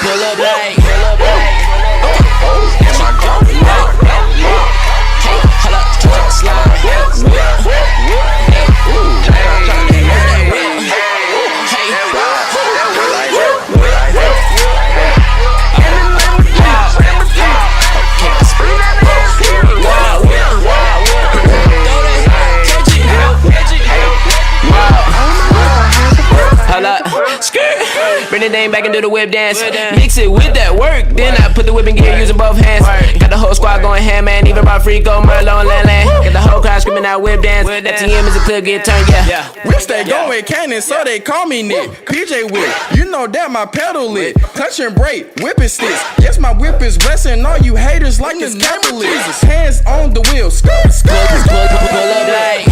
Pull up like. Hey, hold up, slide. Bring the name back and do the whip dance. Mix it with that work. Then I put the whipping gear using both hands. Got the whole squad going ham, man. Even brought Frico, Merlot, and Lan. Got the whole crowd screaming out whip dance. FTM is a clip, get turned, yeah. Whips they going cannon, so they call me Nick. PJ Whip, you know that my pedal lit. Touch and break, whipping sticks. Yes, my whip is blessing all you haters like it's capitalist. Hands on the wheel, skirt, skirt. Pull up like.